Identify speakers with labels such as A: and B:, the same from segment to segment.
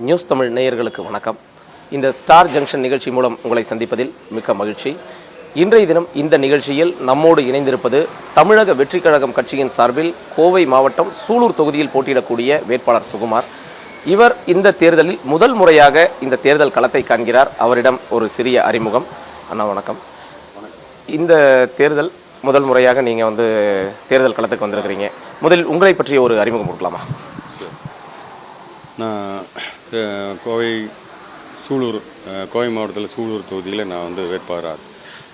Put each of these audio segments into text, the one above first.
A: News Tamil நேயர்களுக்கு வணக்கம். இந்த ஸ்டார் ஜங்ஷன் நிகழ்ச்சி மூலம் உங்களை சந்திப்பதில் மிக்க மகிழ்ச்சி. இன்றைய தினம் இந்த நிகழ்ச்சியில் நம்மோடு இணைந்திருப்பது தமிழக வெற்றிக் கழகம் கட்சியின் சார்பில் கோவை மாவட்டம் சூலூர் தொகுதியில் போட்டியிடக்கூடிய வேட்பாளர் சுகுமார். இவர் இந்த தேர்தலில் முதல் முறையாக இந்த தேர்தல் களத்தை காண்கிறார். அவரிடம் ஒரு சிறிய அறிமுகம். அண்ணா வணக்கம். இந்த தேர்தல் முதல் முறையாக நீங்கள் தேர்தல் களத்துக்கு வந்திருக்கிறீங்க. முதலில் உங்களை பற்றிய ஒரு அறிமுகம் கொடுக்கலாமா?
B: நான் கோவை மாவட்டத்தில் சூலூர் தொகுதியில் நான் வேட்பாளராக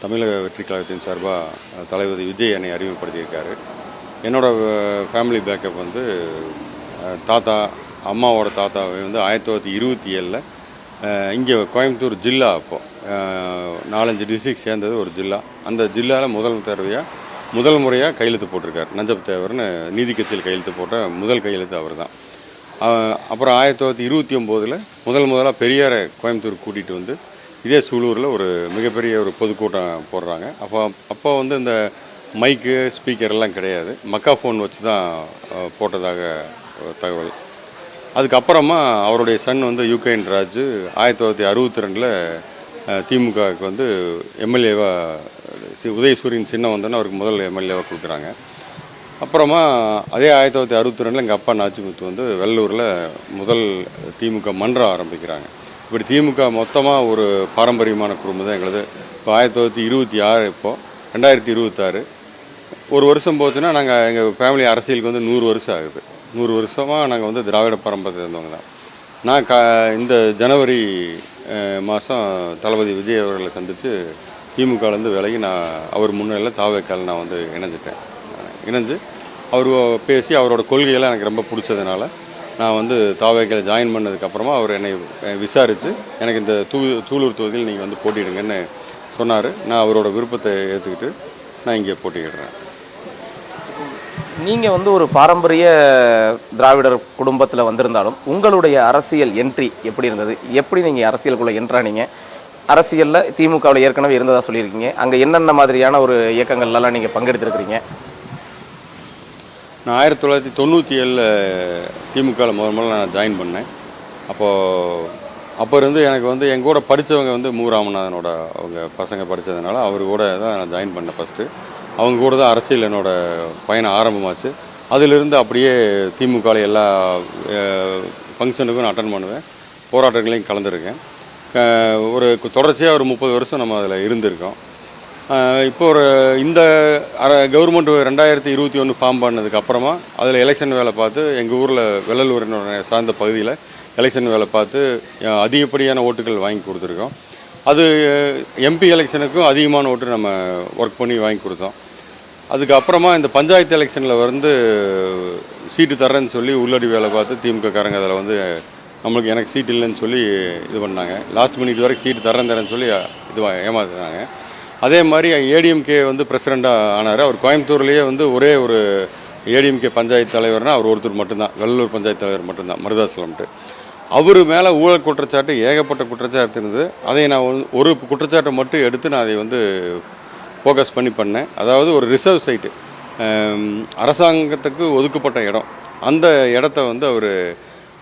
B: தமிழக வெற்றி கழகத்தின் சார்பாக தளபதி விஜய் என்னை அறிமுகப்படுத்தியிருக்காரு. என்னோடய ஃபேமிலி பேக்கப் தாத்தா அம்மாவோட தாத்தாவை 1927 இங்கே கோயம்புத்தூர் ஜில்லா அப்போது 4-5 டிஸ்ட்ரிக்ட் சேர்ந்தது ஒரு ஜில்லா. அந்த ஜில்லாவில் முதல் முறையாக கையெழுத்து போட்டிருக்கார். நஞ்சப் தேவர்னு நீதி கட்சியில் கையெழுத்து போட்ட முதல் கையெழுத்து அவர் தான். அப்புறம் 1929 முதலாக பெரியாரை கோயம்புத்தூர் கூட்டிகிட்டு இதே சூலூரில் ஒரு மிகப்பெரிய ஒரு பொதுக்கூட்டம் போடுறாங்க. அப்போ இந்த மைக்கு ஸ்பீக்கர்லாம் கிடையாது, மக்கா ஃபோன் வச்சு தான் போட்டதாக தகவல். அதுக்கப்புறமா அவருடைய சன் யூகேன் ராஜ் 1962 திமுகவுக்கு எம்எல்ஏவாக உதயசூரியன் சின்னம் அவருக்கு முதல் எம்எல்ஏவாக கொடுக்குறாங்க. அப்புறமா அதே 1962 எங்கள் அப்பா நாச்சிமுத்து வெள்ளூரில் முதல் திமுக மன்றம் ஆரம்பிக்கிறாங்க. இப்படி திமுக மொத்தமாக ஒரு பாரம்பரியமான குடும்பம் தான் எங்களுது. இப்போ 1926 இப்போது 2026 ஒரு வருஷம் போச்சுன்னா நாங்கள் எங்கள் ஃபேமிலி அரசியலுக்கு 100 வருஷம் ஆகுது. 100 வருஷமாக நாங்கள் திராவிட பரம்பரை இருந்தவங்க தான். நான் இந்த ஜனவரி மாதம் தளபதி விஜய் அவர்களை சந்தித்து திமுகலேருந்து விலகி நான் அவர் முன்னிலையில் தாவேக்கால் நான் இணைஞ்சு அவர் பேசி அவரோட கொள்கையெல்லாம் எனக்கு ரொம்ப பிடிச்சதுனால நான் தாவேக்கால் ஜாயின் பண்ணதுக்கப்புறமா அவர் என்னை விசாரித்து எனக்கு இந்த சூலூர் தொகுதியில் நீங்கள் போட்டியிடுங்கன்னு சொன்னார். நான் அவரோட விருப்பத்தை ஏற்றுக்கிட்டு நான் இங்கே போட்டியிடுறேன்.
A: நீங்கள் ஒரு பாரம்பரிய திராவிடர் குடும்பத்தில் வந்திருந்தாலும் உங்களுடைய அரசியல் என்ட்ரி எப்படி இருந்தது? எப்படி நீங்கள் அரசியலுக்குள்ளே என்ட்ரானீங்க? அரசியலில் திமுகவில் ஏற்கனவே இருந்ததாக சொல்லியிருக்கீங்க. அங்கே என்னென்ன மாதிரியான ஒரு இயக்கங்கள்லாம் நீங்கள் பங்கெடுத்துருக்கிறீங்க?
B: நான் 1997 திமுகவில் முதல்ல நான் ஜாயின் பண்ணேன். அப்போ இருந்து எனக்கு எங்கள் கூட படித்தவங்க மூ ராமநாதனோட அவங்க பசங்க படித்ததுனால அவர் கூட தான் நான் ஜாயின் பண்ணேன். ஃபஸ்ட்டு அவங்க கூட தான் அரசியல் என்னோடய பயணம் ஆரம்பமாச்சு. அதிலிருந்து அப்படியே திமுகவில் எல்லா ஃபங்க்ஷனுக்கும் நான் அட்டன் பண்ணுவேன், போராட்டங்களையும் கலந்துருக்கேன். ஒரு தொடர்ச்சியாக ஒரு 30 வருஷம் நம்ம அதில் இருந்திருக்கோம். இப்போ இந்த கவர்மெண்ட் 2021 ஃபார்ம் பண்ணதுக்கப்புறமா அதில் எலெக்ஷன் வேலை பார்த்து எங்கள் ஊரில் வெள்ளலூரினோட சார்ந்த பகுதியில் எலெக்ஷன் வேலை பார்த்து அதிகப்படியான ஓட்டுகள் வாங்கி கொடுத்துருக்கோம். அது எம்பி எலெக்ஷனுக்கும் அதிகமான ஓட்டு நம்ம ஒர்க் பண்ணி வாங்கி கொடுத்தோம். அதுக்கப்புறமா இந்த பஞ்சாயத்து எலெக்ஷனில் சீட்டு தர்றேன்னு சொல்லி உள்ளடி வேலை பார்த்து திமுககாரங்க அதில் நம்மளுக்கு எனக்கு சீட் இல்லைன்னு சொல்லி இது பண்ணாங்க. லாஸ்ட் மினிட் வரைக்கும் சீட்டு தரேன்னு சொல்லி ஏமாத்துனாங்க. அதே மாதிரி ஏடிஎம்கே பிரசிடெண்ட்டாக ஆனார். அவர் கோயம்புத்தூர்லேயே ஒரே ஒரு ஏடிஎம்கே பஞ்சாயத்து தலைவர்னால் அவர் ஒருத்தர் மட்டும்தான், வெள்ளூர் பஞ்சாயத்து தலைவர் மட்டும்தான், மருதாசலம்ட்டு. அவர் மேலே ஊழல் குற்றச்சாட்டு ஏகப்பட்ட குற்றச்சாட்டு இருந்தது. அதை நான் ஒரு குற்றச்சாட்டை மட்டும் எடுத்து நான் அதை ஃபோக்கஸ் பண்ணேன். அதாவது ஒரு ரிசர்வ் சைட்டு, அரசாங்கத்துக்கு ஒதுக்கப்பட்ட இடம், அந்த இடத்த அவர்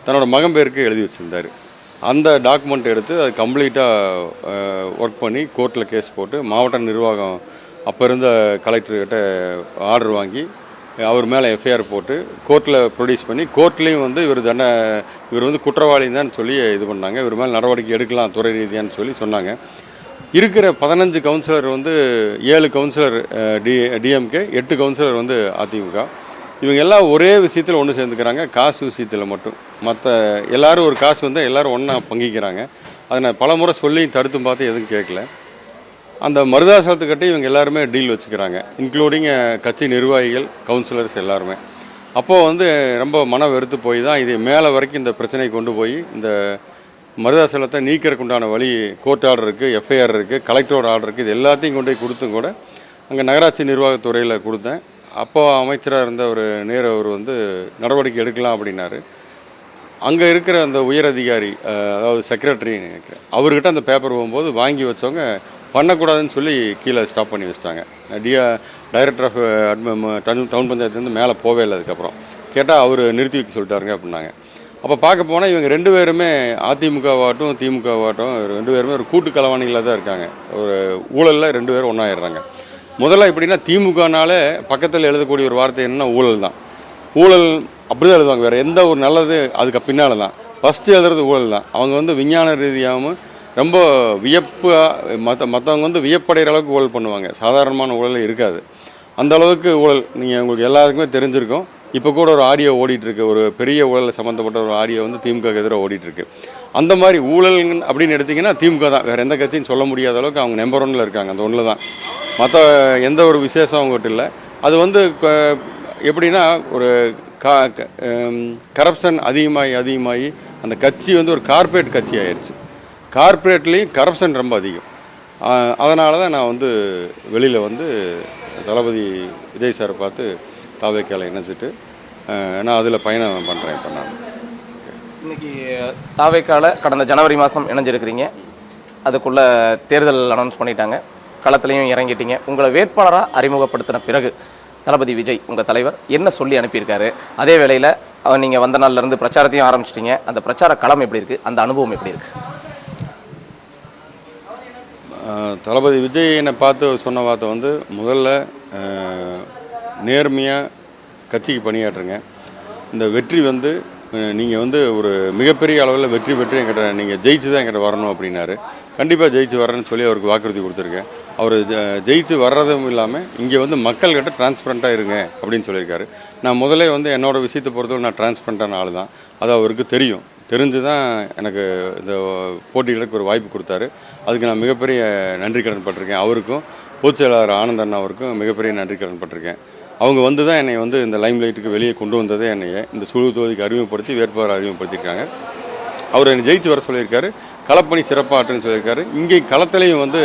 B: தன்னோட மகன் பேருக்கு எழுதி வச்சுருந்தார். அந்த டாக்குமெண்ட் எடுத்து அது கம்ப்ளீட்டாக ஒர்க் பண்ணி கோர்ட்டில் கேஸ் போட்டு மாவட்ட நிர்வாகம் அப்போ இருந்த கலெக்டர்கிட்ட ஆர்டர் வாங்கி அவர் மேலே எஃப்ஐஆர் போட்டு கோர்ட்டில் ப்ரொடியூஸ் பண்ணி கோர்ட்லேயும் இவர் குற்றவாளின்னு தான் சொல்லி இது பண்ணாங்க. இவர் மேலே நடவடிக்கை எடுக்கலாம் துறை ரீதியான்னு சொல்லி சொன்னாங்க. இருக்கிற 15 councillor 7 councillor DMK, 8 councillor AIADMK. இவங்க எல்லாம் ஒரே விஷயத்தில் ஒன்று சேர்ந்துக்கிறாங்க, காசு விஷயத்தில் மட்டும். மற்ற எல்லோரும் ஒரு காசு எல்லோரும் ஒன்றா பங்கிக்கிறாங்க. அதை நான் பல முறை சொல்லி தடுத்தும் பார்த்து எதுவும் கேட்கல. அந்த மருதாசலத்துக்கிட்டே இவங்க எல்லாருமே டீல் வச்சுக்கிறாங்க, இன்க்ளூடிங் கட்சி நிர்வாகிகள், கவுன்சிலர்ஸ் எல்லாருமே. அப்போது ரொம்ப மன வெறுத்து போய் தான் இது மேலே வரைக்கும் இந்த பிரச்சனையை கொண்டு போய் இந்த மருதாசலத்தை நீக்கிறதுக்கு உண்டான வழி கோர்ட் ஆர்டர் இருக்குது, எஃப்ஐஆர் இருக்குது, கலெக்டரோட ஆர்டர் இருக்குது. இது எல்லாத்தையும் கொண்டு போய் கொடுத்தும் கூட அங்கே நகராட்சி நிர்வாகத்துறையில் கொடுத்தேன். அப்போது அமைச்சராக இருந்த ஒரு நேரு அவர் நடவடிக்கை எடுக்கலாம் அப்படின்னாரு. அங்கே இருக்கிற அந்த உயர் அதிகாரி, அதாவது செக்ரட்டரி நினைக்கிறேன், அவர்கிட்ட அந்த பேப்பர் போகும்போது வாங்கி வச்சவங்க பண்ணக்கூடாதுன்னு சொல்லி கீழே ஸ்டாப் பண்ணி வச்சிட்டாங்க. டைரக்டர் ஆஃப் டவுன் பஞ்சாயத்துலேருந்து மேலே போவே இல்லை. அதுக்கப்புறம் கேட்டால் அவர் நிறுத்தி வைக்க சொல்லிட்டாருங்க அப்படின்னாங்க. அப்போ பார்க்க போனால் இவங்க 2 பேருமே அதிமுகவாகட்டும் திமுகவாகட்டும் 2 பேருமே ஒரு கூட்டு கலவாணிகளாக தான் இருக்காங்க. ஒரு ஊழலில் 2 பேரும் ஒன்றாயிடுறாங்க. முதல்ல எப்படின்னா திமுகனாலே பக்கத்தில் எழுதக்கூடிய ஒரு வார்த்தை என்னன்னா ஊழல் தான். ஊழல் அப்படி தான் எழுதுவாங்க, வேறு எந்த ஒரு நல்லது அதுக்கு பின்னால் தான். ஃபஸ்ட்டு எழுதுறது ஊழல் தான். அவங்க வந்து விஞ்ஞான ரீதியாகவும் ரொம்ப வியப்பாக மற்றவங்க வந்து வியப்படைகிற அளவுக்கு ஊழல் பண்ணுவாங்க. சாதாரணமான ஊழல் இருக்காது. அந்த அளவுக்கு ஊழல் நீங்கள் உங்களுக்கு எல்லாருக்குமே தெரிஞ்சிருக்கும். இப்போ கூட ஒரு ஆடியோ ஓடிட்டுருக்கு, ஒரு பெரிய ஊழல் சம்மந்தப்பட்ட ஒரு ஆடியோ வந்து திமுக எதிராக ஓடிட்டுருக்கு. அந்த மாதிரி ஊழல் அப்படின்னு எடுத்திங்கன்னா திமுக தான், வேறு எந்த கட்சியும் சொல்ல முடியாத அளவுக்கு அவங்க நம்பர் 1ல் இருக்காங்க. அந்த ஒன்றில் தான், மற்ற எந்த ஒரு விசேஷம் அவங்ககிட்ட இல்லை. அது வந்து எப்படின்னா ஒரு கரப்ஷன் அதிகமாகி அந்த கட்சி வந்து ஒரு கார்ப்பரேட் கட்சி ஆயிடுச்சு. கார்ப்பரேட்லேயும் கரப்ஷன் ரொம்ப அதிகம். அதனால தான் நான் வந்து வெளியில் வந்து தளபதி விஜய் சாரை பார்த்து தாவேக்கால இணைச்சிட்டு நான் அதில் பயணம் பண்ணுறேன். இப்போ நான்
A: இன்றைக்கி தாவேக்கால கடந்த ஜனவரி மாதம் இணைஞ்சிருக்கிறீங்க. அதுக்குள்ளே தேர்தல் அனௌன்ஸ் பண்ணிட்டாங்க, களத்துலையும் இறங்கிட்டீங்க. உங்களை வேட்பாளராக அறிமுகப்படுத்தின பிறகு தளபதி விஜய் உங்கள் தலைவர் என்ன சொல்லி அனுப்பியிருக்காரு? அதே வேளையில் நீங்கள் வந்த நாள்லேருந்து பிரச்சாரத்தையும் ஆரம்பிச்சிட்டிங்க. அந்த பிரச்சார களம் எப்படி இருக்குது? அந்த அனுபவம் எப்படி இருக்குது?
B: தளபதி விஜய் என்னை பார்த்து சொன்ன வார்த்தை வந்து, முதல்ல நேர்மையாக கட்சிக்கு பணியாற்றுங்க. இந்த வெற்றி வந்து நீங்கள் வந்து ஒரு மிகப்பெரிய அளவில் வெற்றி பெற்று என்கிட்ட நீங்கள் ஜெயிச்சு தான் என்கிட்ட வரணும் அப்படின்னாரு. கண்டிப்பாக ஜெயிச்சு வரேன்னு சொல்லி அவருக்கு வாக்குறுதி கொடுத்துருக்கேன். அவர் ஜெயிச்சு வர்றதும் இல்லாமல் இங்கே வந்து மக்கள்கிட்ட டிரான்ஸ்பரண்ட்டாக இருங்க அப்படின்னு சொல்லியிருக்காரு. நான் முதல்ல வந்து என்னோடய விஷயத்தை பொறுத்தவரை நான் டிரான்ஸ்பரண்ட்டான ஆள் தான். அது அவருக்கு தெரிஞ்சு தான் எனக்கு இந்த போட்டிகளுக்கு ஒரு வாய்ப்பு கொடுத்தாரு. அதுக்கு நான் மிகப்பெரிய நன்றி கடன் பட்டிருக்கேன். அவருக்கும் பொதுச் செயலாளர் ஆனந்த் அண்ணா அவருக்கும் மிகப்பெரிய நன்றி கடன் பட்டிருக்கேன். அவங்க வந்து தான் என்னை வந்து இந்த லைம் லைட்டுக்கு வெளியே கொண்டு வந்ததே என்னையை இந்த சூலூர் தொகுதிக்கு அறிமுகப்படுத்தி வேட்பாளர் அறிமுகப்படுத்தியிருக்காங்க. அவர் என்னை ஜெயிச்சு வர சொல்லியிருக்காரு. களப்பணி சிறப்பாற்றுன்னு சொல்லியிருக்காரு. இங்கே களத்துலேயும் வந்து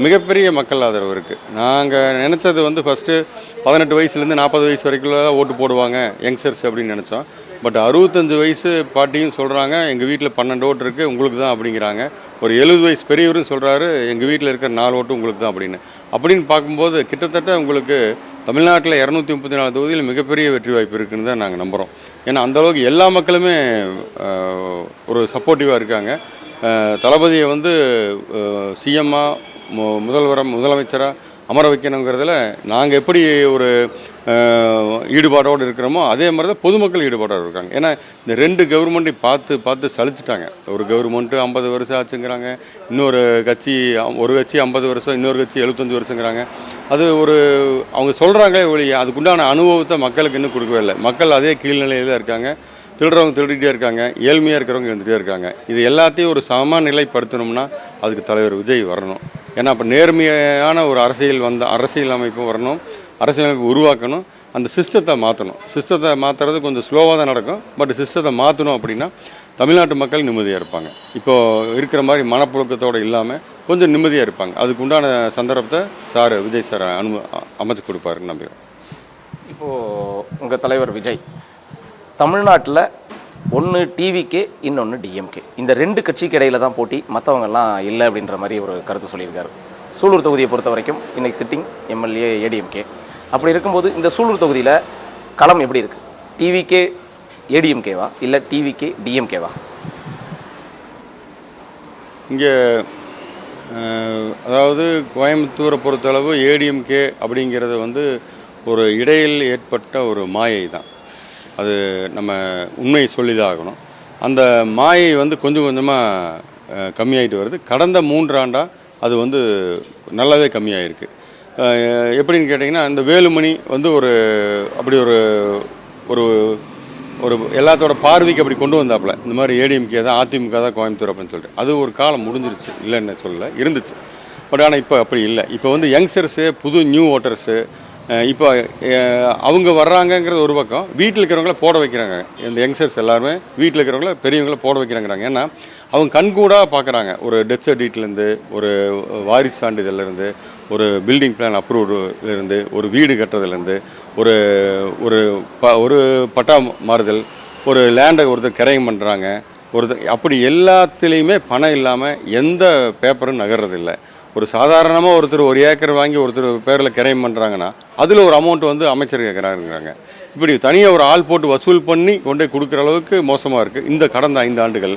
B: மிகப்பெரிய மக்கள் ஆதரவு இருக்குது. நாங்கள் நினச்சது வந்து ஃபஸ்ட்டு 18 வயசுலேருந்து 40 வயசு வரைக்கும் தான் ஓட்டு போடுவாங்க யங்ஸ்டர்ஸ் அப்படின்னு நினச்சோம். பட் 65 வயசு பாட்டியும் சொல்கிறாங்க எங்கள் வீட்டில் 12 ஓட்டு இருக்குது உங்களுக்கு தான் அப்படிங்கிறாங்க. ஒரு 70 வயசு பெரியவரும் சொல்கிறாரு எங்கள் வீட்டில் இருக்கிற 4 ஓட்டு உங்களுக்கு தான் அப்படின்னு பார்க்கும்போது கிட்டத்தட்ட உங்களுக்கு தமிழ்நாட்டில் 234 தொகுதியில் மிகப்பெரிய வெற்றி வாய்ப்பு இருக்குன்னு தான் நாங்கள் நம்புகிறோம். ஏன்னா அந்தளவுக்கு எல்லா மக்களுமே ஒரு சப்போர்ட்டிவாக இருக்காங்க. தளபதியை வந்து சிஎம்மாக முதலமைச்சராக அமர வைக்கணுங்கிறதுல நாங்கள் எப்படி ஒரு ஈடுபாடோடு இருக்கிறோமோ அதே மாதிரி தான் பொதுமக்கள் ஈடுபாடோடு இருக்காங்க. ஏன்னா இந்த 2 கவர்மெண்ட்டையும் பார்த்து சலிச்சிட்டாங்க. ஒரு கவர்மெண்ட்டு 50 வருஷம் ஆச்சுங்கிறாங்க, இன்னொரு கட்சி 50 வருஷம், இன்னொரு கட்சி 75 வருஷங்கிறாங்க. அது ஒரு அவங்க சொல்கிறாங்களே ஒழிய அதுக்குண்டான அனுபவத்தை மக்களுக்கு இன்னும் கொடுக்கவே இல்லை. மக்கள் அதே கீழ்நிலையில் தான் இருக்காங்க. திருடுறவங்க திருடிகிட்டே இருக்காங்க, ஏழ்மையாக இருக்கிறவங்க இருந்துகிட்டே இருக்காங்க. இது எல்லாத்தையும் ஒரு சமநிலைப்படுத்தணும்னா அதுக்கு தலைவர் விஜய் வரணும். ஏன்னா அப்போ நேர்மையான ஒரு அரசியல் அமைப்பு வரணும், அரசியல் அமைப்பு உருவாக்கணும், அந்த சிஸ்டத்தை மாற்றணும். சிஸ்டத்தை மாற்றுறது கொஞ்சம் ஸ்லோவாக தான் நடக்கும். பட் சிஸ்டத்தை மாற்றணும் அப்படின்னா தமிழ்நாட்டு மக்கள் நிம்மதியாக இருப்பாங்க. இப்போது இருக்கிற மாதிரி மனப்புழுக்கத்தோடு இல்லாமல் கொஞ்சம் நிம்மதியாக இருப்பாங்க. அதுக்கு உண்டான சந்தர்ப்பத்தை விஜய் சார் அமைச்சு கொடுப்பாருன்னு நம்புகிறோம்.
A: இப்போது உங்கள் தலைவர் விஜய் தமிழ்நாட்டில் ஒன்று டிவிகே, இன்னொன்று டிஎம்கே, இந்த 2 கட்சிக்கு இடையில தான் போட்டி, மற்றவங்கெல்லாம் இல்லை அப்படின்ற மாதிரி ஒரு கருத்து சொல்லியிருக்காரு. சூலூர் தொகுதியை பொறுத்த வரைக்கும் இன்றைக்கி சிட்டிங் எம்எல்ஏ ஏடிஎம்கே. அப்படி இருக்கும்போது இந்த சூலூர் தொகுதியில் களம் எப்படி இருக்குது? டிவிகே ஏடிஎம்கேவா இல்லை டிவிகே டிஎம்கேவா?
B: இங்கே அதாவது கோயம்புத்தூரை பொறுத்தளவு ஏடிஎம்கே அப்படிங்கிறது வந்து ஒரு இடையில் ஏற்பட்ட ஒரு மாயை தான். அது நம்ம உண்மையை சொல்லி தான் ஆகணும். அந்த மாயை வந்து கொஞ்சம் கொஞ்சமாக கம்மியாகிட்டு வருது. கடந்த 3 ஆண்டாக அது வந்து நல்லாவே கம்மியாகிருக்கு. எப்படின்னு கேட்டிங்கன்னா, இந்த வேலுமணி வந்து அப்படி ஒரு ஒரு எல்லாத்தோட பார்வைக்கு அப்படி கொண்டு வந்தாப்புல, இந்த மாதிரி ஏடிஎம்கே தான் அதிமுக தான் கோயம்புத்தூர் அப்படின்னு சொல்லிட்டு. அது ஒரு காலம் முடிஞ்சிருச்சு, இல்லைன்னு சொல்லலை, இருந்துச்சு. பட் ஆனால் இப்போ அப்படி இல்லை. இப்போ வந்து யங்ஸ்டர்ஸு, புது நியூ ஓட்டர்ஸு, இப்போ அவங்க வர்றாங்கங்கிறது ஒரு பக்கம், வீட்டில் இருக்கிறவங்கள போட வைக்கிறாங்க. இந்த யங்ஸ்டர்ஸ் எல்லாருமே வீட்டில் இருக்கிறவங்கள பெரியவங்கள போட வைக்கிறாங்கிறாங்க. ஏன்னா அவங்க கண்கூடாக பார்க்குறாங்க. ஒரு டெத் சர்டிஃபிகேட்லேருந்து, ஒரு வாரிசு சான்றிதழ்லேருந்து, ஒரு பில்டிங் பிளான் அப்ரூவ்லேருந்து, ஒரு வீடு கட்டுறதுலேருந்து, ஒரு ஒரு பட்டா மாறுதல், ஒரு லேண்டை ஒருத்தர் கிரையம் பண்ணுறாங்க, அப்படி எல்லாத்துலேயுமே பணம் இல்லாமல் எந்த பேப்பரும் நகர்றதில்லை. ஒரு சாதாரணமாக ஒருத்தர் 1 ஏக்கர் வாங்கி ஒருத்தர் பேரில் கிரையம் பண்ணுறாங்கன்னா அதில் ஒரு அமௌண்ட் வந்து அமைச்சர் கேட்குறாங்கிறாங்க. இப்படி தனியாக ஒரு ஆள் போட்டு வசூல் பண்ணி கொண்டு போய் கொடுக்குற அளவுக்கு மோசமாக இருக்குது இந்த கடந்த 5 ஆண்டுகள்.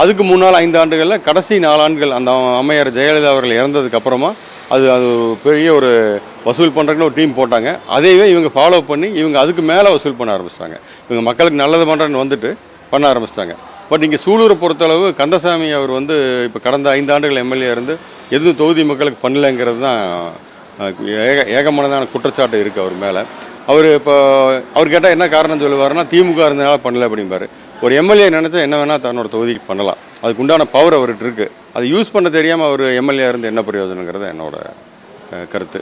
B: அதுக்கு முன்னால் 5 ஆண்டுகளில் கடைசி 4 ஆண்டுகள் அந்த அம்மையார் ஜெயலலிதா அவர்கள் இறந்ததுக்கப்புறமா அது பெரிய ஒரு வசூல் பண்ணுறதுன்னு ஒரு டீம் போட்டாங்க. அதையே இவங்க ஃபாலோ பண்ணி இவங்க அதுக்கு மேலே வசூல் பண்ண ஆரம்பிச்சிட்டாங்க. இவங்க மக்களுக்கு நல்லது பண்ணுறேன்னு வந்துட்டு பண்ண ஆரம்பிச்சிட்டாங்க. பட் இங்கே சூலூரை பொறுத்தளவு கந்தசாமி அவர் வந்து இப்போ கடந்த 5 ஆண்டுகள் எம்எல்ஏ இருந்து எதுவும் தொகுதி மக்களுக்கு பண்ணலைங்கிறது தான் ஏகமானதான குற்றச்சாட்டு இருக்குது அவர் மேலே. அவர் கேட்டால் என்ன காரணம் சொல்லுவாருன்னா திமுக இருந்தனால பண்ணல அப்படிம்பாரு. ஒரு எம்எல்ஏ நினச்சா என்ன வேணால் தன்னோட தொகுதிக்கு பண்ணலாம். அதுக்கு உண்டான பவர் அவர்கிட்ட இருக்குது. அது யூஸ் பண்ண தெரியாமல் அவர் எம்எல்ஏ இருந்து என்ன பிரயோஜனங்கிறது என்னோட கருத்து.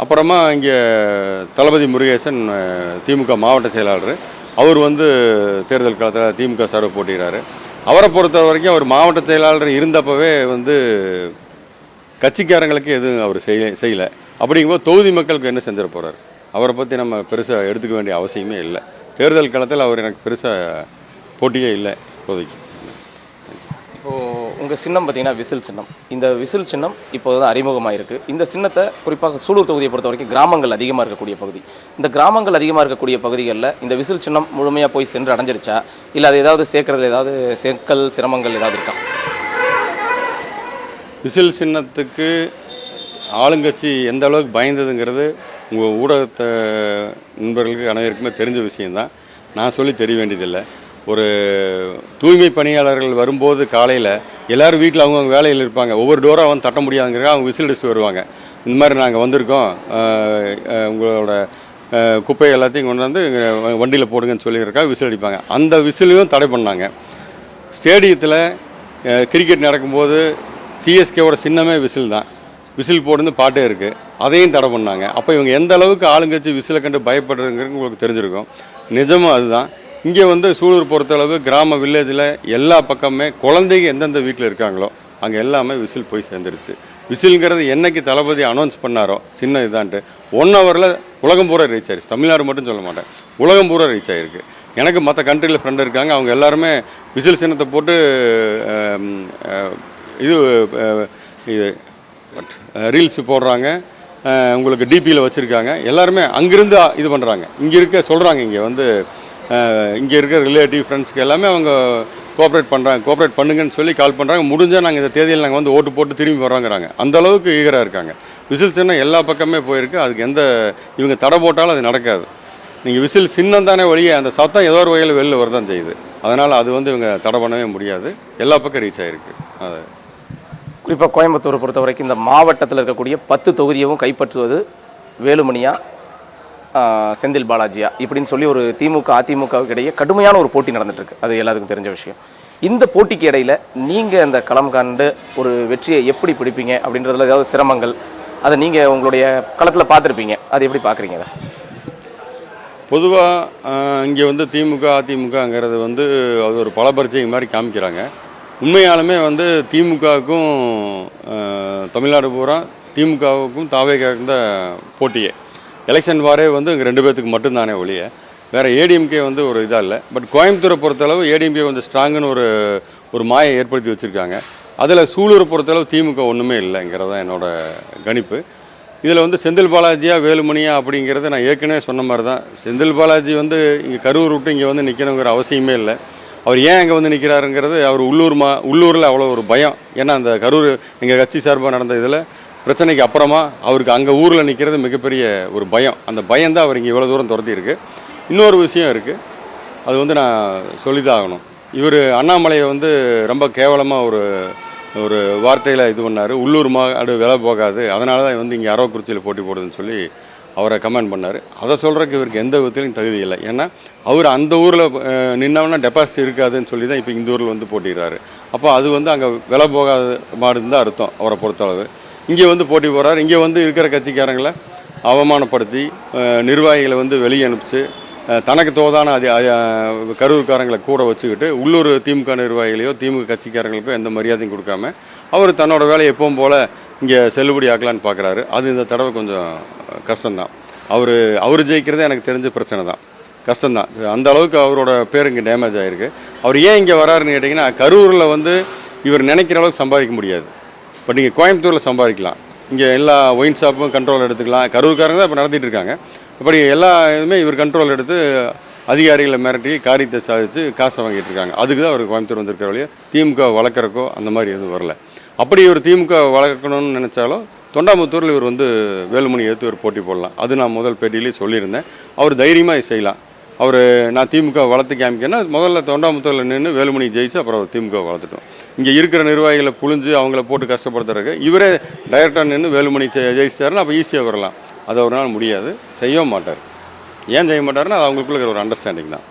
B: அப்புறமா இங்கே தளபதி முருகேசன் திமுக மாவட்ட செயலாளர். அவர் வந்து தேர்தல் காலத்தில் திமுக சார்பில் போட்டிக்கிறாரு. அவரை பொறுத்த வரைக்கும் அவர் மாவட்ட செயலாளர் இருந்தப்பவே வந்து கட்சிக்காரங்களுக்கு எதுவும் அவர் செய்யலை. அப்படிங்கும்போது தொகுதி மக்களுக்கு என்ன செஞ்சிட போகிறார்? அவரை பற்றி நம்ம பெருசாக எடுத்துக்க வேண்டிய அவசியமே இல்லை. தேர்தல் காலத்தில் அவர் எனக்கு பெருசாக போட்டியே இல்லை இப்போதைக்கு.
A: இப்போது உங்கள் சின்னம் பார்த்தீங்கன்னா விசில் சின்னம். இந்த விசில் சின்னம் இப்போது தான் அறிமுகமாக இருக்குது. இந்த சின்னத்தை குறிப்பாக சூலூர் தொகுதியை பொறுத்த வரைக்கும் கிராமங்கள் அதிகமாக இருக்கக்கூடிய பகுதி. இந்த கிராமங்கள் அதிகமாக இருக்கக்கூடிய பகுதிகளில் இந்த விசில் சின்னம் முழுமையாக போய் சென்று அடைஞ்சிருச்சா, இல்லை அது ஏதாவது சேர்க்கறதுல ஏதாவது சிரமங்கள் ஏதாவது இருக்கா?
B: விசில் சின்னத்துக்கு ஆளுங்கட்சி எந்த அளவுக்கு பயந்ததுங்கிறது உங்கள் ஊடகத்தை நண்பர்களுக்கு அனைவருக்குமே தெரிஞ்ச விஷயந்தான். நான் சொல்லி தெரிய வேண்டியதில்லை. ஒரு தூய்மை பணியாளர்கள் வரும்போது காலையில் எல்லோரும் வீட்டில் அவங்கவுங்க வேலையில் இருப்பாங்க. ஒவ்வொரு டோராக வந்து தட்ட முடியாதுங்கிறத அவங்க விசில் அடிச்சுட்டு வருவாங்க. இந்த மாதிரி நாங்கள் வந்திருக்கோம், உங்களோட குப்பை எல்லாத்தையும் கொண்டு வந்து வண்டியில் போடுங்கன்னு சொல்லியிருக்கா விசில் அடிப்பாங்க. அந்த விசிலையும் தடை பண்ணாங்க. ஸ்டேடியத்தில் கிரிக்கெட் நடக்கும்போது சிஎஸ்கேவோட சின்னமே விசில் தான். விசில் போடுன்னு பாட்டே இருக்குது, அதையும் தடை பண்ணாங்க. அப்போ இவங்க எந்த அளவுக்கு ஆளுங்கட்சி விசிலை கண்டு பயப்படுறதுங்கிறது உங்களுக்கு தெரிஞ்சிருக்கும். நிஜமும் அதுதான். இங்கே வந்து சூலூர் பொறுத்தளவு கிராம வில்லேஜில் எல்லா பக்கமே குழந்தைங்க எந்தெந்த வீட்டில் இருக்காங்களோ அங்கே எல்லாமே விசில் போய் சேர்ந்துருச்சு. விசில்ங்கிறது என்னைக்கு தளபதி அனௌன்ஸ் பண்ணாரோ சின்ன இதான்ட்டு 1 ஹவரில் உலகம் பூரா ரீச் ஆயிடுச்சு. தமிழ்நாடு மட்டும் சொல்ல மாட்டேன், உலகம் பூரா ரீச் ஆகிருக்கு. எனக்கு மற்ற கண்ட்ரியில் ஃப்ரெண்டு இருக்காங்க, அவங்க எல்லாருமே விசில் சின்னத்தை போட்டு இது ரீல்ஸு போடுறாங்க, உங்களுக்கு டிபியில் வச்சுருக்காங்க. எல்லாருமே அங்கேருந்து இது பண்ணுறாங்க. இங்கே இருக்க சொல்கிறாங்க, இங்கே வந்து இங்கே இருக்கிற ரிலேட்டிவ் ஃப்ரெண்ட்ஸ்க்கு எல்லாமே அவங்க கோஆப்ரேட் பண்ணுங்கன்னு சொல்லி கால் பண்ணுறாங்க. முடிஞ்சால் நாங்கள் இந்த தேதியில் நாங்கள் வந்து ஓட்டு போட்டு திரும்பி வரோங்கிறாங்க. அந்தளவுக்கு ஈகராக இருக்காங்க. விசில் சின்னம் எல்லா பக்கமே போயிருக்கு. அதுக்கு இவங்க தடை போட்டாலும் அது நடக்காது. நீங்கள் விசில் சின்னம் தானே வழியே, அந்த சத்தம் ஏதோ ஒரு வகையில் வெளில வரதான் செய்யுது. அதனால் அது வந்து இவங்க தடை பண்ணவே முடியாது. எல்லா பக்கம் ரீச் ஆகிருக்கு. அது
A: குறிப்பாக கோயம்புத்தூரை பொறுத்த வரைக்கும் இந்த மாவட்டத்தில் இருக்கக்கூடிய 10 தொகுதியவும் கைப்பற்றுவது வேலுமணியா செந்தில் பாலாஜியா இப்படின்னு சொல்லி ஒரு திமுக அதிமுகவுக்கு இடையே கடுமையான ஒரு போட்டி நடந்துட்டுருக்கு. அது எல்லாத்துக்கும் தெரிஞ்ச விஷயம். இந்த போட்டிக்கு இடையில் நீங்கள் அந்த களம் கண்டு ஒரு வெற்றியை எப்படி பிடிப்பீங்க அப்படின்றதுல ஏதாவது சிரமங்கள் அதை நீங்கள் உங்களுடைய களத்தில் பார்த்துருப்பீங்க, அது எப்படி பார்க்குறீங்க? அதை
B: பொதுவாக இங்கே வந்து திமுக அதிமுகங்கிறது வந்து அது ஒரு பலபரிச்சை மாதிரி காமிக்கிறாங்க. உண்மையாலுமே வந்து திமுகவுக்கும் தமிழ்நாடு பூரா திமுகவுக்கும் தாவேகாவுக்கும் தான் போட்டியே. எலெக்ஷன் வாரே வந்து இங்கே 2 பேர்த்துக்கு மட்டும்தானே ஒழிய வேறு ஏடிஎம்கே வந்து ஒரு இதாக இல்லை. பட் கோயம்புத்தூரை பொறுத்தளவு ஏடிஎம்கே கொஞ்சம் ஸ்ட்ராங்குன்னு ஒரு மாயை ஏற்படுத்தி வச்சுருக்காங்க. அதில் சூலூரை பொறுத்தளவு திமுக ஒன்றுமே இல்லைங்கிறது தான் என்னோடய கணிப்பு. இதில் வந்து செந்தில் பாலாஜியா வேலுமணியா அப்படிங்கிறத நான் ஏற்கனவே சொன்ன மாதிரி தான். செந்தில் பாலாஜி வந்து இங்கே கரூர் விட்டு இங்கே வந்து நிற்கணுங்கிற அவசியமே இல்லை. அவர் ஏன் அங்கே வந்து நிற்கிறாருங்கிறது அவர் உள்ளூரில் அவ்வளோ ஒரு பயம். ஏன்னா அந்த கரூர் எங்கள் கட்சி சார்பாக நடந்த இதில் பிரச்சனைக்கு அப்புறமா அவருக்கு அங்கே ஊரில் நிற்கிறது மிகப்பெரிய ஒரு பயம். அந்த பயம்தான் அவர் இங்கே இவ்வளோ தூரம் துரத்தியிருக்கு. இன்னொரு விஷயம் இருக்குது, அது வந்து நான் சொல்லிதான் ஆகணும். இவர் அண்ணாமலையை வந்து ரொம்ப கேவலமாக ஒரு வார்த்தையில் இது பண்ணார். உள்ளூர் மாடு விலை போகாது, அதனால தான் வந்து இங்கே அரவக்குறிச்சியில் போட்டி போடுதுன்னு சொல்லி அவரை கமெண்ட் பண்ணார். அதை சொல்கிறதுக்கு இவருக்கு எந்த விதத்துலையும் தகுதி இல்லை. ஏன்னா அவர் அந்த ஊரில் நின்னவனா டெபாசிட் இருக்காதுன்னு சொல்லி தான் இப்போ இந்த ஊரில் வந்து போட்டிடுறாரு. அப்போ அது வந்து அங்கே விலை போகாத மாடுன்னு தான் அர்த்தம் அவரை பொறுத்தளவு. இங்கே வந்து போட்டி போடுறாரு. இங்கே வந்து இருக்கிற கட்சிக்காரங்களை அவமானப்படுத்தி நிர்வாகிகளை வந்து வெளியே அனுப்பிச்சு தனக்கு தோதான கரூர்காரங்களை கூட வச்சுக்கிட்டு உள்ளூர் திமுக நிர்வாகிகளையோ திமுக கட்சிக்காரங்களுக்கோ எந்த மரியாதையும் கொடுக்காம அவர் தன்னோட வேலையை எப்பவும் போல் இங்கே செல்லுபடி ஆக்கலான்னு பார்க்குறாரு. அது இந்த தடவை கொஞ்சம் கஷ்டம்தான். அவர் ஜெயிக்கிறதே எனக்கு தெரிஞ்ச பிரச்சனை தான், கஷ்டம்தான். அந்த அளவுக்கு அவரோட பேர் இங்கே டேமேஜ் ஆகிருக்கு. அவர் ஏன் இங்கே வராருன்னு கேட்டிங்கன்னா, கரூரில் வந்து இவர் நினைக்கிற அளவுக்கு சம்பாதிக்க முடியாது. பட் இங்கே கோயம்புத்தூரில் சம்பாதிக்கலாம். இங்கே எல்லா ஒயின் ஷாப்பும் கண்ட்ரோல் எடுத்துக்கலாம். கரூர்காரங்க தான் இப்போ நடத்திட்டு இருக்காங்க. இப்படி எல்லா இதுவுமே இவர் கண்ட்ரோல் எடுத்து அதிகாரிகளை மிரட்டி காரியத்தை சாதித்து காசை வாங்கிட்டு இருக்காங்க. அதுக்கு தான் அவர் கோயம்புத்தூர் வந்திருக்கிற வழியே திமுக வளர்க்குறக்கோ அந்த மாதிரி எதுவும் வரல. அப்படி இவர் திமுக வளர்க்கணும்னு நினச்சாலும் தொண்டாமுத்தூரில் இவர் வந்து வேலுமணி எடுத்து ஒரு போட்டி போடலாம். அது நான் முதல் பேட்டியிலே சொல்லியிருந்தேன். அவர் தைரியமாக செய்யலாம். அவர் நான் திமுக வளர்த்து காமிக்கேன்னா முதல்ல தொண்டாமுத்தூரில் நின்று வேலுமணி ஜெயிச்சு அப்புறம் திமுக வளர்த்துட்டோம். இங்கே இருக்கிற நிர்வாகிகளை புழிஞ்சு அவங்கள போட்டு கஷ்டப்படுத்துறதுக்கு இவரே டைரெக்டாக நின்று வேலுமணி ஜெயிச்சிட்டாருன்னா அப்போ ஈஸியாக வரலாம். அது அவரால் முடியாது, செய்யவும் மாட்டார். ஏன் செய்ய மாட்டாருன்னா அது அவங்களுக்குள்ள இருக்கிற ஒரு அண்டர்ஸ்டாண்டிங் தான்.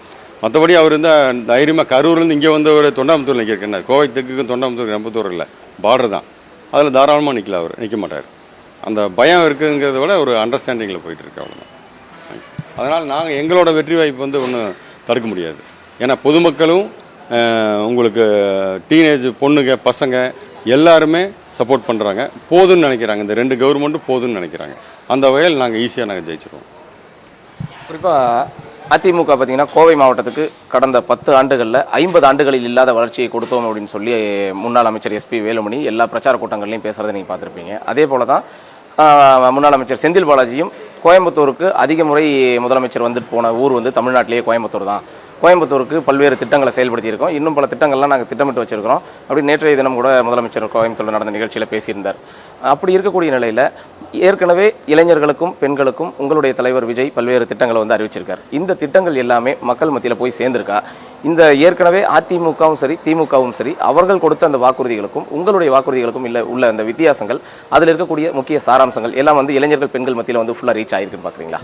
B: மற்றபடி அவர் இருந்தால் தைரியமாக கரூர்லேருந்து இங்கே வந்து ஒரு தொண்டாமுத்தூர் நிற்கிறேன். கோவை தெற்குக்கும் தொண்டாமுத்தூர் ரொம்ப தூரம் இல்லை, பார்டர் தான். அதில் தாராளமாக நிற்கல, அவர் நிற்க மாட்டார். அந்த பயம் இருக்குங்கிறத விட ஒரு அண்டர்ஸ்டாண்டிங்கில் போயிட்டு இருக்கு, அவ்வளோதான். அதனால் நாங்கள் எங்களோட வெற்றி வாய்ப்பு வந்து ஒன்றும் தடுக்க முடியாது. ஏன்னா பொதுமக்களும் உங்களுக்கு டீனேஜ் பொண்ணுங்க பசங்க எல்லாருமே சப்போர்ட் பண்ணுறாங்க, போதுன்னு நினைக்கிறாங்க. இந்த 2 கவர்மெண்ட்டும் போதுன்னு நினைக்கிறாங்க. அந்த வகையில் நாங்கள் ஈஸியாக நாங்கள் ஜெயிச்சிருவோம்.
A: குறிப்பாக அதிமுக பார்த்தீங்கன்னா கோவை மாவட்டத்துக்கு கடந்த 10 ஆண்டுகளில் 50 ஆண்டுகளில் இல்லாத வளர்ச்சியை கொடுத்தோம் அப்படின்னு சொல்லி முன்னாள் அமைச்சர் எஸ்பி வேலுமணி எல்லா பிரச்சார கூட்டங்கள்லையும் பேசுகிறத நீங்கள் பார்த்துருப்பீங்க. அதே போல தான் முன்னாள் அமைச்சர் செந்தில் பாலாஜியும் கோயம்புத்தூருக்கு அதிக முறை முதலமைச்சர் வந்துட்டு போன ஊர் வந்து தமிழ்நாட்டிலேயே கோயம்புத்தூர் தான். கோயம்புத்தூருக்கு பல்வேறு திட்டங்களை செயல்படுத்தியிருக்கோம், இன்னும் பல திட்டங்கள்லாம் நாங்கள் திட்டமிட்டு வச்சுருக்கிறோம். அப்படி நேற்றைய தினம் கூட முதலமைச்சர் கோயம்புத்தூரில் நடந்த நிகழ்ச்சியில் பேசியிருந்தார். அப்படி இருக்கக்கூடிய நிலையில் ஏற்கனவே இளைஞர்களுக்கும் பெண்களுக்கும் உங்களுடைய தலைவர் விஜய் பல்வேறு திட்டங்களை வந்து அறிவிச்சிருக்கார். இந்த திட்டங்கள் எல்லாமே மக்கள் மத்தியில் போய் சேர்ந்திருக்கா? இந்த ஏற்கனவே அதிமுகவும் சரி திமுகவும் சரி அவர்கள் கொடுத்த அந்த வாக்குறுதிகளுக்கும் உங்களுடைய வாக்குறுதிகளுக்கும் இல்லை உள்ள அந்த வித்தியாசங்கள், அதில் இருக்கக்கூடிய முக்கிய சாராம்சங்கள் எல்லாம் வந்து இளைஞர்கள் பெண்கள் மத்தியில் வந்து ஃபுல்லாக ரீச் ஆகிருக்குன்னு பார்க்குறீங்களா?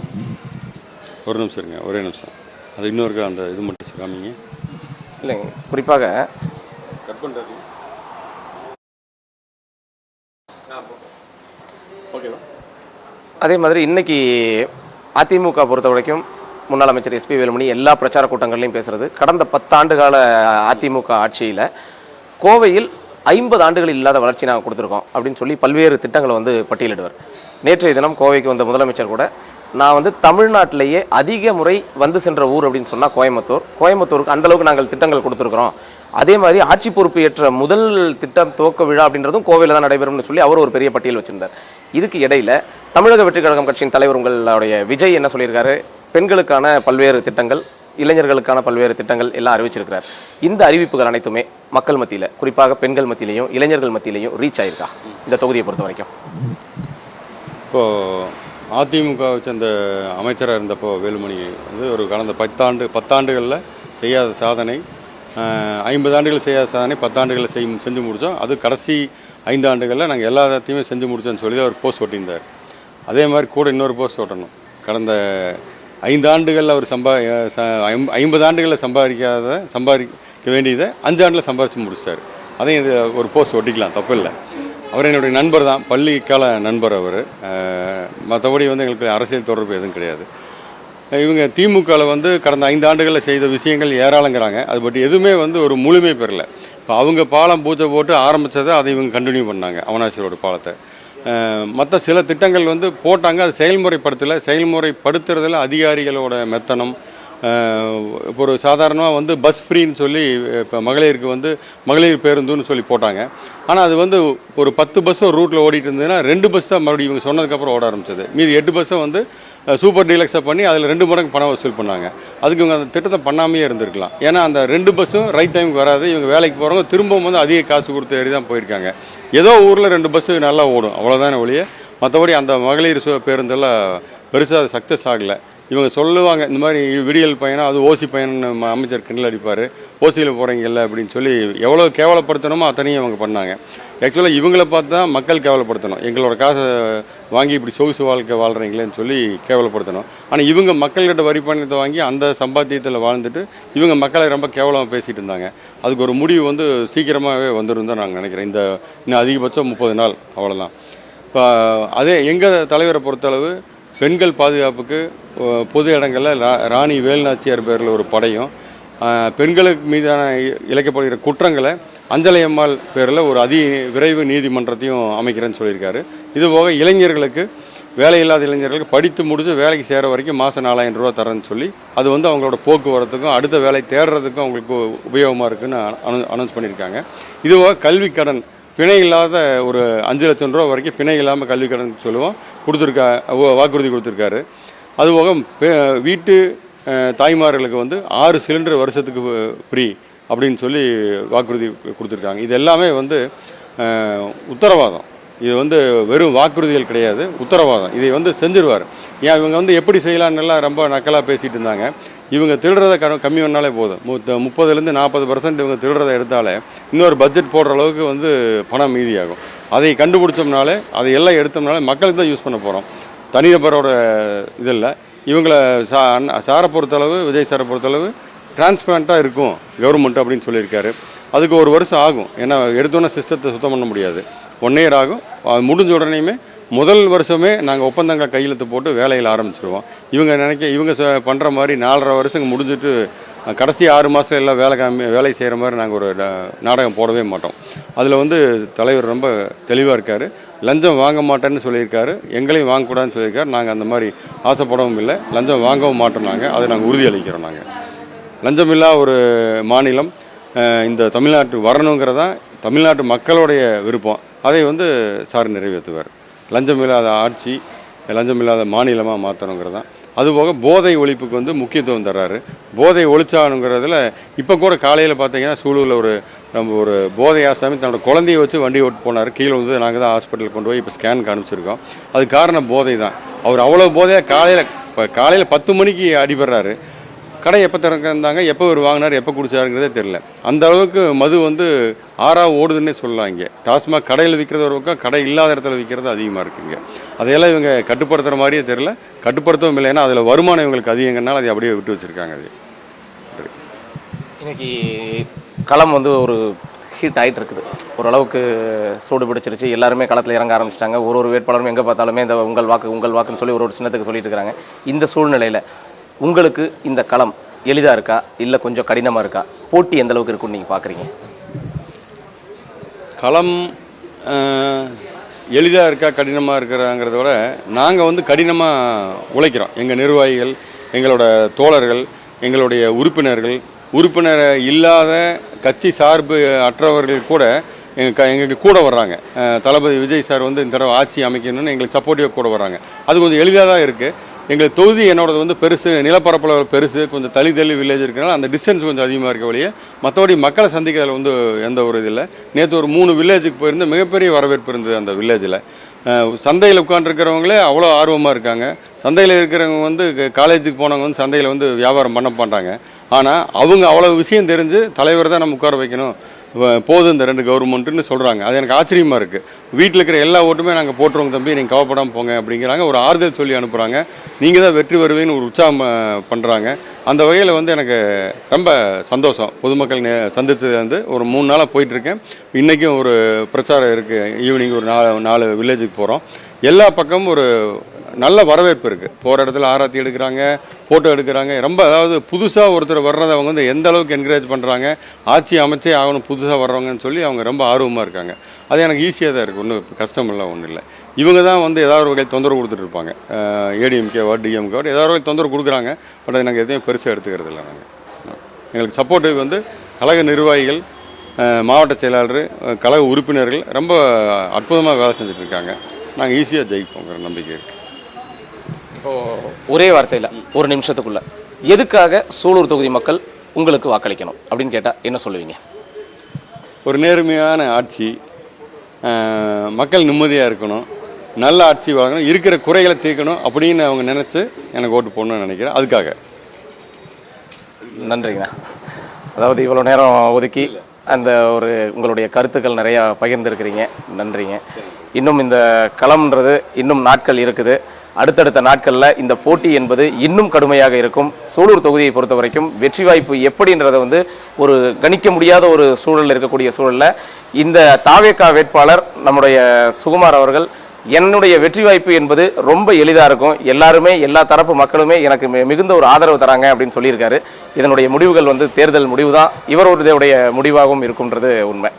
B: ஒரு நிமிஷம் இருங்க, ஒரே நிமிஷம். அது இன்னொரு அந்த இது மட்டும் காமிங்க.
A: இல்லைங்க, குறிப்பாக
B: கட் பண்ணுறது ஓகேவா?
A: அதே மாதிரி இன்னைக்கு அதிமுக பொறுத்த வரைக்கும் முன்னாள் அமைச்சர் எஸ்பி வேலுமணி எல்லா பிரச்சார கூட்டங்கள்லையும் பேசுறது, கடந்த 10 ஆண்டுகால அதிமுக ஆட்சியில் கோவையில் 50 ஆண்டுகளில் இல்லாத வளர்ச்சி நாங்கள் கொடுத்துருக்கோம் அப்படின்னு சொல்லி பல்வேறு திட்டங்களை வந்து பட்டியலிடுவார். நேற்றைய தினம் கோவைக்கு வந்த முதலமைச்சர் கூட நான் வந்து தமிழ்நாட்டிலேயே அதிக முறை வந்து சென்ற ஊர் அப்படின்னு சொன்னால் கோயம்புத்தூருக்கு அந்தளவுக்கு நாங்கள் திட்டங்கள் கொடுத்துருக்குறோம். அதே மாதிரி ஆட்சி பொறுப்பு ஏற்ற முதல் திட்டம் துவக்க விழா அப்படின்றதும் கோவையில் தான் நடைபெறும்னு சொல்லி அவர் ஒரு பெரிய பட்டியல் வச்சிருந்தார். இதுக்கு இடையில தமிழக வெற்றி கழகம் கட்சியின் தலைவர் உங்களுடைய விஜய் என்ன சொல்லியிருக்காரு? பெண்களுக்கான பல்வேறு திட்டங்கள், இளைஞர்களுக்கான பல்வேறு திட்டங்கள் எல்லாம் அறிவிச்சிருக்கிறார். இந்த அறிவிப்புகள் அனைத்துமே மக்கள் மத்தியில், குறிப்பாக பெண்கள் மத்தியிலையும் இளைஞர்கள் மத்தியிலையும் ரீச் ஆயிருக்கா இந்த தொகுதியை பொறுத்த வரைக்கும்?
B: இப்போது அதிமுக சேர்ந்த அமைச்சராக இருந்தப்போ வேலுமணி வந்து ஒரு கடந்த 10 ஆண்டுகளில் செய்யாத சாதனை, 50 ஆண்டுகள் செய்யாத சாதனை 10 ஆண்டுகளில் செஞ்சு முடித்தோம். அது கடைசி 5 ஆண்டுகளில் நாங்கள் எல்லாத்தையுமே செஞ்சு முடித்தோன்னு சொல்லி அவர் போஸ்ட் ஓட்டியிருந்தார். அதே மாதிரி கூட இன்னொரு போஸ்ட் ஓட்டணும். கடந்த 5 ஆண்டுகளில் அவர் 50 ஆண்டுகளில் சம்பாதிக்க வேண்டியதை 5 ஆண்டில் சம்பாதிச்சு முடிச்சார். அதையும் இது ஒரு போஸ்ட் ஒட்டிக்கலாம், தப்பு இல்லை. அவர் என்னுடைய நண்பர் தான், பள்ளிக்கால நண்பர் அவர். மற்றபடி வந்து எங்களுக்கு அரசியல் தொடர்பு எதுவும் கிடையாது. இவங்க திமுகவில் வந்து கடந்த 5 ஆண்டுகளில் செய்த விஷயங்கள் ஏராளங்கிறாங்க. அது பட் எதுவுமே வந்து ஒரு முழுமை பெறலை. இப்போ அவங்க பாலம் பூஜை போட்டு ஆரம்பித்ததை அதை இவங்க கண்டினியூ பண்ணாங்க, அவனாசிரோட பாலத்தை. மற்ற சில திட்டங்கள் வந்து போட்டாங்க, அது செயல்முறைப்படுத்துறதுல அதிகாரிகளோட மெத்தனம். இப்போ ஒரு சாதாரணமாக வந்து பஸ் ஃப்ரீன்னு சொல்லி இப்போ மகளிருக்கு வந்து மகளிர் பேருந்துன்னு சொல்லி போட்டாங்க. ஆனால் அது வந்து ஒரு 10 பஸ்ஸும் ஒரு ரூட்டில் ஓடிட்டு இருந்ததுன்னா 2 பஸ் தான் மறுபடியும் இவங்க சொன்னதுக்கப்புறம் ஓட ஆரம்பிச்சது. மீதி 8 பஸ்ஸை வந்து சூப்பர் டீலக்ஸை பண்ணி அதில் 2 மடங்கு பணம் வசூல் பண்ணாங்க. அதுக்கு இவங்க அந்த திட்டத்தை பண்ணாமையே இருந்திருக்கலாம். ஏன்னா அந்த 2 பஸ்ஸும் ரைட் டைமுக்கு வராது. இவங்க வேலைக்கு போகிறவங்க திரும்பவும் வந்து அதிக காசு கொடுத்து ஏறி தான் போயிருக்காங்க. ஏதோ ஊரில் 2 பஸ்ஸு நல்லா ஓடும், அவ்வளோதானே ஒழிய மற்றபடி அந்த மகளிர் பேருந்தெல்லாம் பெருசாக சக்ஸஸ் ஆகலை. இவங்க சொல்லுவாங்க இந்த மாதிரி விடியல் பையனா, அது ஓசி பையன் அமைச்சர் கிண்டல் அடிப்பார், ஓசியில் போகிறீங்கல்ல அப்படின்னு சொல்லி எவ்வளோ கேவலப்படுத்தணுமோ அத்தனையும் அவங்க பண்ணாங்க. ஆக்சுவலாக இவங்கள பார்த்து தான் மக்கள் கேவலப்படுத்தணும். எங்களோட காசை வாங்கி இப்படி சொகுசு வாழ்க்கை வாழ்கிறீங்களேன்னு சொல்லி கேவலப்படுத்தணும். ஆனால் இவங்க மக்கள்கிட்ட வரி பணத்தை வாங்கி அந்த சம்பாத்தியத்தில் வாழ்ந்துட்டு இவங்க மக்களை ரொம்ப கேவலமாக பேசிகிட்டு இருந்தாங்க. அதுக்கு ஒரு முடிவு வந்து சீக்கிரமாகவே வந்துடும் தான் நாங்கள் நினைக்கிறேன். இன்னும் அதிகபட்சம் 30 நாள் அவ்வளோதான். இப்போ அதே எங்கள் தலைவரை பொறுத்தளவு பெண்கள் பாதுகாப்புக்கு பொது இடங்களில் ராணி வேலுநாச்சியார் பேரில் ஒரு படையும், பெண்களுக்கு மீதான இழைக்கப்படுகிற குற்றங்களை அஞ்சலை அம்மாள் பேரில் ஒரு விரைவு நீதிமன்றத்தையும் அமைக்கிறேன்னு சொல்லியிருக்காரு. இதுபோக இளைஞர்களுக்கு, வேலையில்லாத இளைஞர்களுக்கு படித்து முடிஞ்சு வேலைக்கு சேர வரைக்கும் மாதம் 4000 ரூபா தரேன்னு சொல்லி அது வந்து அவங்களோட போக்குவரத்துக்கும் அடுத்த வேலை தேடுறதுக்கும் அவங்களுக்கு உபயோகமாக இருக்குன்னு அனௌன்ஸ் பண்ணியிருக்காங்க. இதுபோக கல்வி கடன் பிணை இல்லாத ஒரு 5 லட்சம் ரூபா வரைக்கும் பிணை இல்லாமல் கல்வி கடன் சொல்லுவோம் வாக்குறுதி கொடுத்துருக்காரு. அதுபோக வீட்டு தாய்மார்களுக்கு வந்து 6 சிலிண்டர் வருஷத்துக்கு ஃப்ரீ அப்படின்னு சொல்லி வாக்குறுதி கொடுத்துருக்காங்க. இது எல்லாமே வந்து உத்தரவாதம். இது வந்து வெறும் வாக்குறுதிகள் கிடையாது, உத்தரவாதம். இதை வந்து செஞ்சிருவார். ஏன் இவங்க வந்து எப்படி செய்யலான்னெல்லாம் ரொம்ப நக்கலாக பேசிகிட்டு இருந்தாங்க. இவங்க திருடுறதை கம்மி பண்ணாலே போதும். 30% 40% இவங்க திருடுறதை எடுத்தாலே இன்னொரு பட்ஜெட் போடுற அளவுக்கு வந்து பணம் மீதியாகும். அதை கண்டுபிடிச்சோம்னாலே அதை எல்லாம் எடுத்தோம்னாலே மக்களுக்கு தான் யூஸ் பண்ண போகிறோம். தனிநபரோட இதில் இவங்களை சாரை பொறுத்தளவு, விஜய் சாரை பொறுத்தளவு டிரான்ஸ்பரண்ட்டாக இருக்கும் கவர்மெண்ட் அப்படின்னு சொல்லியிருக்காரு. அதுக்கு 1 வருஷம் ஆகும். ஏன்னா எடுத்தோன்னே சிஸ்டத்தை சுத்தம் பண்ண முடியாது. 1 இயர் ஆகும். அது முடிஞ்ச உடனேயுமே முதல் வருஷமே நாங்கள் ஒப்பந்தங்களை கையெழுத்து போட்டு வேலையில் ஆரம்பிச்சிருவோம். இவங்க பண்ணுற மாதிரி 4.5 வருஷம் முடிஞ்சிட்டு கடைசி 6 மாதம் எல்லாம் வேலை செய்கிற மாதிரி நாங்கள் ஒரு நாடகம் போடவே மாட்டோம். அதில் வந்து தலைவர் ரொம்ப தெளிவாக இருக்கார். லஞ்சம் வாங்க மாட்டேன்னு சொல்லியிருக்காரு, எங்களையும் வாங்கக்கூடாதுன்னு சொல்லியிருக்காரு. நாங்கள் அந்த மாதிரி ஆசைப்படவும் இல்லை, லஞ்சம் வாங்கவும் மாட்டோம். அதை நாங்கள் உறுதியளிக்கிறோம். நாங்கள் லஞ்சமில்லா ஒரு மாநிலம் இந்த தமிழ்நாட்டுக்கு வரணுங்கிறதான் தமிழ்நாட்டு மக்களுடைய விருப்பம். அதை வந்து சார் நிறைவேற்றுவார். லஞ்சமில்லாத ஆட்சி, லஞ்சமில்லாத மாநிலமாக மாற்றணுங்கிறது தான். அதுபோக போதை ஒழிப்புக்கு வந்து முக்கியத்துவம் தர்றாரு. போதை ஒழிச்சானுங்கிறதுல இப்போ கூட காலையில் பார்த்தீங்கன்னா சூலூரில் நம்ம ஒரு போதை ஆசாமி தன்னோட குழந்தைய வச்சு வண்டி ஓட்டு போனார். கீழே வந்து நாங்கள் தான் ஹாஸ்பிட்டலுக்கு கொண்டு போய் இப்போ ஸ்கேனுக்கு அனுப்பிச்சிருக்கோம். அது காரணம் போதை தான். அவர் அவ்வளோ போதையாக காலையில் 10 மணிக்கு அடிபடுறாரு. கடை எப்போ திறந்தாங்க, எப்போ ஒரு வாங்கினார், எப்போ குடிச்சாருங்கிறதே தெரில. அந்த அளவுக்கு மது வந்து ஓடுதுன்னே சொல்லலாம். இங்கே டாஸ்மாக் கடையில் விற்கிறது ஒரு பக்கம், கடை இல்லாத இடத்துல விற்கிறது அதிகமாக இருக்குங்க. அதையெல்லாம் இவங்க கட்டுப்படுத்துகிற மாதிரியே தெரில, கட்டுப்படுத்தவும் இல்லை. ஏன்னா அதில் வருமானம் இவங்களுக்கு அதிகங்கிறனால அதை அப்படியே விட்டு வச்சுருக்காங்க. அது
A: இன்னைக்கு களம் வந்து ஒரு ஹீட் ஆகிட்டு இருக்குது. ஓரளவுக்கு சூடு பிடிச்சிருச்சு. எல்லாருமே களத்தில் இறங்க ஆரம்பிச்சிட்டாங்க. ஒரு வேட்பாளரும் எங்கே பார்த்தாலுமே இந்த உங்கள் வாக்குன்னு சொல்லி ஒரு சின்னத்துக்கு சொல்லிட்டு இருக்கிறாங்க. இந்த சூழ்நிலையில் உங்களுக்கு இந்த களம் எளிதாக இருக்கா, இல்லை கொஞ்சம் கடினமாக இருக்கா? போட்டி எந்த அளவுக்கு இருக்குன்னு நீங்கள் பார்க்குறீங்க?
B: களம் எளிதாக இருக்கா, கடினமாக இருக்கிறாங்கிறத விட நாங்கள் வந்து கடினமாக உழைக்கிறோம். எங்கள் நிர்வாகிகள், எங்களோட தோழர்கள், எங்களுடைய உறுப்பினர் இல்லாத கட்சி சார்பு அற்றவர்கள் கூட எங்களுக்கு கூட வர்றாங்க. தளபதி விஜய் சார் வந்து இந்த தடவை ஆட்சி அமைக்கணும்னு எங்களுக்கு சப்போர்ட்டிவாக கூட வர்றாங்க. அது கொஞ்சம் எளிதாக தான் இருக்குது. எங்கள் தொகுதி என்னோடது வந்து பெருசு, நிலப்பரப்பில் பெருசு, கொஞ்சம் தள்ளி வில்லேஜ் இருக்கிறனால அந்த டிஸ்டன்ஸ் கொஞ்சம் அதிகமாக இருக்க வழியே மற்றபடி மக்களை சந்திக்கிறதுல வந்து எந்த ஒரு இது இல்லை. நேற்று ஒரு 3 வில்லேஜுக்கு போயிருந்து மிகப்பெரிய வரவேற்பு இருந்தது. அந்த வில்லேஜில் சந்தையில் உட்காந்துருக்கிறவங்களே அவ்வளோ ஆர்வமாக இருக்காங்க. சந்தையில் இருக்கிறவங்க வந்து காலேஜுக்கு போனவங்க வந்து சந்தையில் வந்து வியாபாரம் பண்ண மாட்டாங்க. ஆனால் அவங்க அவ்வளோ விஷயம் தெரிஞ்சு தலைவர் தான் நம்ம உட்கார வைக்கணும், போதும் இந்த 2 கவர்மெண்ட்டுன்னு சொல்கிறாங்க. அது எனக்கு ஆச்சரியமாக இருக்குது. வீட்டில் இருக்கிற எல்லா ஓட்டுமே நாங்கள் போட்டுருவோங்க தம்பி, நீங்கள் கவலைப்படாமல் போங்க அப்படிங்கிறாங்க. ஒரு ஆறுதல் சொல்லி அனுப்புகிறாங்க. நீங்கள் தான் வெற்றி வருவீங்கன்னு ஒரு உற்சாகம் பண்ணுறாங்க. அந்த வகையில் வந்து எனக்கு ரொம்ப சந்தோஷம். பொதுமக்கள் சந்தித்தது வந்து ஒரு 3 நாளாக போயிட்டுருக்கேன். இன்றைக்கும் ஒரு பிரச்சாரம் இருக்குது. ஈவினிங் ஒரு 4 வில்லேஜுக்கு போகிறோம். எல்லா பக்கமும் ஒரு நல்ல வரவேற்பு இருக்குது. போகிற இடத்துல ஆராத்தி எடுக்கிறாங்க, ஃபோட்டோ எடுக்கிறாங்க. ரொம்ப அதாவது புதுசாக ஒருத்தர் வர்றதை அவங்க வந்து எந்த அளவுக்கு என்கரேஜ் பண்ணுறாங்க. ஆட்சி அமைச்சே ஆகணும் புதுசாக வர்றவங்கன்னு சொல்லி அவங்க ரொம்ப ஆர்வமாக இருக்காங்க. அது எனக்கு ஈஸியாக தான் இருக்குது. ஒன்றும் கஷ்டமெல்லாம் ஒன்றும் இல்லை. இவங்க தான் வந்து ஏதாவது ஒரு வகையில் தொந்தரவு கொடுத்துட்ருப்பாங்க. ஏடிஎம்கேவா டிஎம்கேவா ஏதாவது ஒரு வகையில் தொந்தரவு கொடுக்குறாங்க. பட் அது நாங்கள் எதையும் பெருசாக எடுத்துக்கிறது இல்லை. எங்களுக்கு சப்போர்ட்டுக்கு வந்து கழக நிர்வாகிகள், மாவட்ட செயலாளர், கழக உறுப்பினர்கள் ரொம்ப அற்புதமாக வேலை செஞ்சுட்ருக்காங்க. நாங்கள் ஈஸியாக ஜெயிப்போங்கிற நம்பிக்கை இருக்குது.
A: இப்போது ஒரே வார்த்தையில் ஒரு நிமிஷத்துக்குள்ள எதுக்காக சூலூர் தொகுதி மக்கள் உங்களுக்கு வாக்களிக்கணும் அப்படின்னு கேட்டால் என்ன சொல்லுவீங்க?
B: ஒரு நேர்மையான ஆட்சி, மக்கள் நிம்மதியாக இருக்கணும், நல்ல ஆட்சி வாங்கணும், இருக்கிற குறைகளை தீர்க்கணும் அப்படின்னு அவங்க நினச்சி எனக்கு ஓட்டு போடணும்னு நினைக்கிறேன். அதுக்காக.
A: நன்றிங்கண்ணா. அதாவது இவ்வளோ நேரம் ஒதுக்கி அந்த ஒரு உங்களுடைய கருத்துக்கள் நிறையா பகிர்ந்துருக்கிறீங்க. நன்றிங்க. இன்னும் இந்த களம்ன்றது இன்னும் நாட்கள் இருக்குது. அடுத்தடுத்த நாட்களில் இந்த போட்டி என்பது இன்னும் கடுமையாக இருக்கும். சூலூர் தொகுதியை பொறுத்த வரைக்கும் வெற்றி வாய்ப்பு எப்படின்றத வந்து ஒரு கணிக்க முடியாத ஒரு சூழலில் இருக்கக்கூடிய சூழலில் இந்த தாவேகா வேட்பாளர் நம்முடைய சுகுமார் அவர்கள் என்னுடைய வெற்றி வாய்ப்பு என்பது ரொம்ப எளிதாக இருக்கும், எல்லாருமே எல்லா தரப்பு மக்களுமே எனக்கு மிகுந்த ஒரு ஆதரவு தராங்க அப்படின்னு சொல்லியிருக்காரு. இதனுடைய முடிவுகள் வந்து தேர்தல் முடிவு தான் இவருடைய முடிவாகவும் இருக்கும்ன்றது உண்மை.